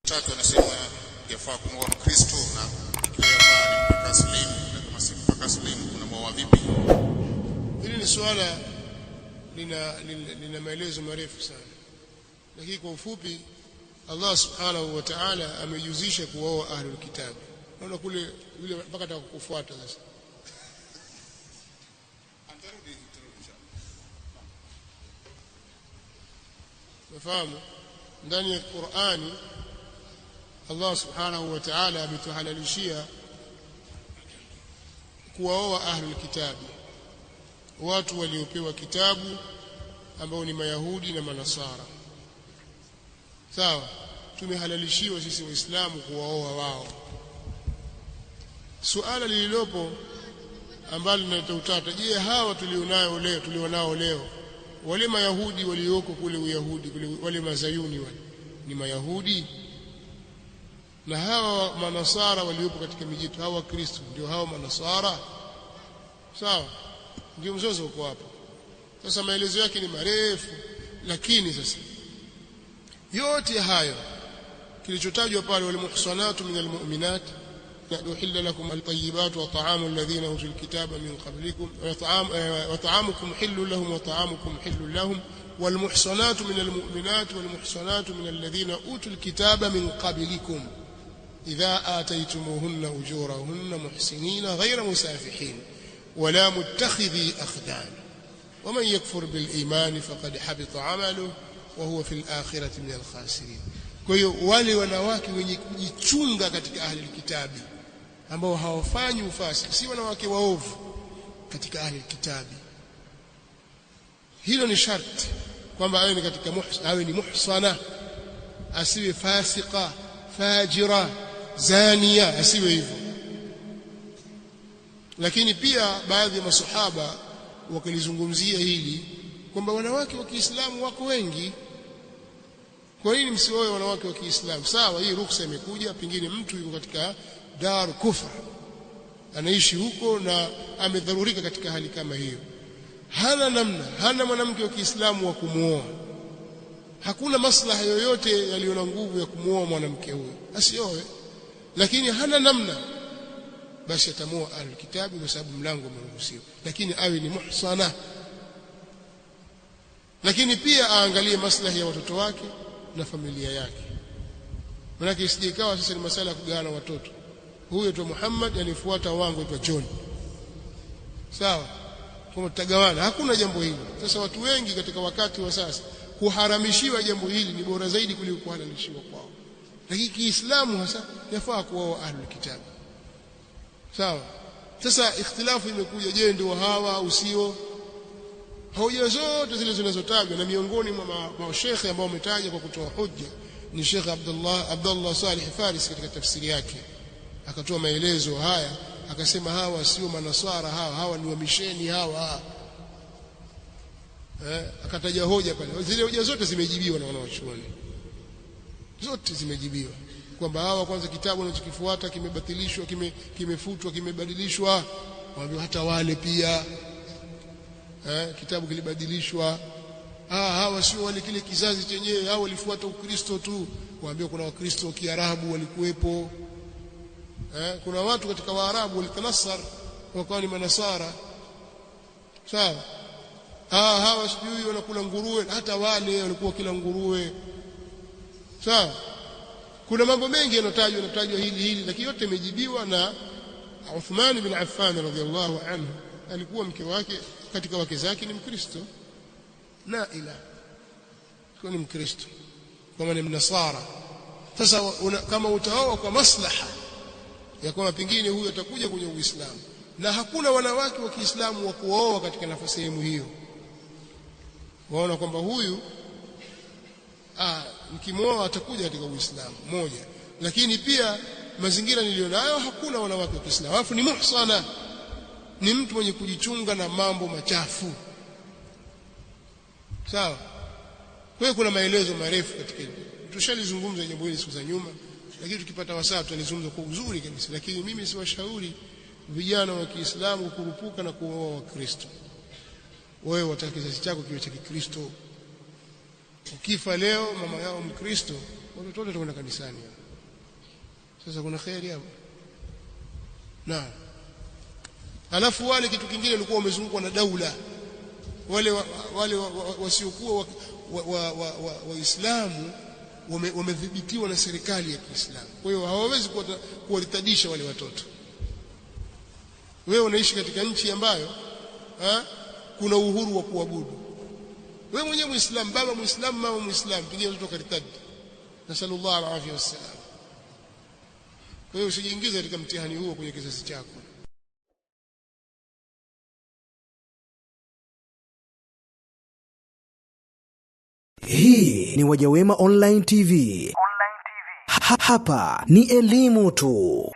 Tatu anasema yafaa kumwoa Mkristo na ikiwa yafaa ni mpaka Muslim, na kama si mpaka Muslim kuna mwoa vipi? Hili ni swala lina maelezo marefu sana, lakini kwa ufupi Allah subhanahu wa ta'ala amejuzisha kuoa ahlul kitab. Naona kule yule mpaka atakufuata sasa. Nafahamu ndani ya Qur'ani Allah subhanahu wa ta'ala ametuhalalishia kuoa ahlul kitab, watu waliopewa kitabu ambao ni Mayahudi na Manasara. Sawa, tumehalalishiwa sisi Waislamu kuwaoa wao. Suala lililopo ambalo linaleta utata, je, hawa tulionao leo wale Mayahudi walioko kule Uyahudi kule, wale Mazayuni wale ni Mayahudi, na hawa Manasara waliopo katika miji hawa Kristo ndio hawa Manasara? Sawa, ndio mzozo uko hapo. Sasa maelezo yake ni marefu, lakini sasa yote hayo kilichotajwa pale, wal muhsanatu minal mu'minat uhilla lakum at-tayyibat wa ta'amul ladhina utul kitaba min qablikum wa ta'amukum hillun lahum wa ta'amukum hillun lahum wal muhsanatu minal mu'minat wal muhsanatu minal ladhina utul kitaba min qablikum idha ataytumuhunna ujurahunna muhsinina ghayra musafihin wala muttakhidhi akhdan ومن يكفر بالإيمان فقد حبط عمله وهو في الآخرة من الخاسرين. Kwa hiyo wale wanawake wenye kujichunga katika ahli kitabi ambao hawafanyi ufasiki, si wanawake waovu katika ahli kitabi, hilo ni sharti kwamba awe ni katika awe ni muhsana, asiwe fasika fajira zania, asiwe hivyo. Lakini pia baadhi ya masahaba wakilizungumzia hili kwamba wanawake wa Kiislamu wako wengi, kwa nini msioe wanawake wa Kiislamu? Sawa, hii ruhusa imekuja, pengine mtu yuko katika dar kufra, anaishi huko na amedharurika katika hali kama hiyo, hana namna, hana mwanamke wa Kiislamu wa kumuoa, hakuna maslaha yoyote yaliyo na nguvu ya kumuoa mwanamke huyo, asioe. Lakini hana namna, basi atamuoa al-kitabu kwa sababu mlango umeruhusiwa, lakini awe ni muhsana. Lakini pia aangalie maslahi ya watoto wake na familia yake, maana isije ikawa sasa ni masala ya kugawana watoto, huyo tu Muhammad anifuata wangu aitwa John, sawa, kama tutagawana, hakuna jambo hili. Sasa watu wengi katika wakati wa sasa kuharamishiwa jambo hili ni bora zaidi kuliko kuhalalishiwa kwao, lakini Kiislamu hasa yafaa kuoa ahlul kitab. Sawa, sasa ikhtilafu imekuja, je, ndio hawa au sio? Hoja zote zile zinazotajwa, na miongoni mwa mashekhe ambao wametaja kwa kutoa hoja ni Sheikh Abdullah Salih Faris katika tafsiri yake akatoa maelezo haya, akasema hawa sio Manasara, hawa ni wamisheni hawa. Akataja hoja pale, zile hoja zote zimejibiwa na wanawachuoni, zote zimejibiwa kwamba hawa kwanza kitabu wanachokifuata kimebatilishwa, kimefutwa, kimebadilishwa. Waambie hata wale pia kitabu kilibadilishwa. Hawa sio wale kile kizazi chenyewe, hao walifuata Ukristo tu. Waambie kuna Wakristo wa Kiarabu walikuwepo. Kuna watu katika Waarabu walitanasar wakawa ni Manasara. Sawa, hawa sijui wanakula nguruwe, hata wale walikuwa kila nguruwe. Sawa, kuna mambo mengi yanatajwa hili, lakini yote yamejibiwa. Na Uthman bin Affan radhiyallahu anhu alikuwa mke wake katika wake zake ni Mkristo, Naila kwa ni Mkristo, kama ni Mnasara. Sasa kama utaoa kwa maslaha ya kwamba pengine huyu atakuja kwenye Uislamu, na hakuna wanawake wa Kiislamu wa kuoa katika nafasi sehemu hiyo, waona kwamba huyu mkimwoa atakuja katika Uislamu moja, lakini pia mazingira nilionayo hakuna wanawake wa Kiislamu, alafu ni muhsana, ni mtu mwenye kujichunga na mambo machafu. Sawa, kwa hiyo kuna maelezo marefu katika hilo, tushalizungumza jambo hili siku za nyuma, lakini tukipata wasaa tutalizungumza kwa uzuri kabisa. Lakini mimi siwashauri vijana wa Kiislamu kurupuka na kuoa Wakristo. Wewe wataka kizazi chako kiwe cha Kikristo, Ukifa leo mama yao Mkristo, watoto wote watakwenda kanisani. Sasa kuna kheri hapo. Naam. Alafu wale kitu kingine walikuwa wamezungukwa na daula. Wale wasiokuwa Waislamu wamedhibitiwa na serikali ya Kiislamu. Kwa hiyo hawawezi kuwaritadisha wale watoto. Wewe unaishi katika nchi ambayo kuna uhuru wa kuabudu. Wewe mwenyewe Muislamu, baba Muislamu, mama Muislamu, pigia mtoto karitadi. Nasallallahu alaihi wasallam. Kwa hiyo usijiingize katika mtihani huo kwenye kizazi chako. Hii ni Wajawema Online TV. Hapa ni elimu tu.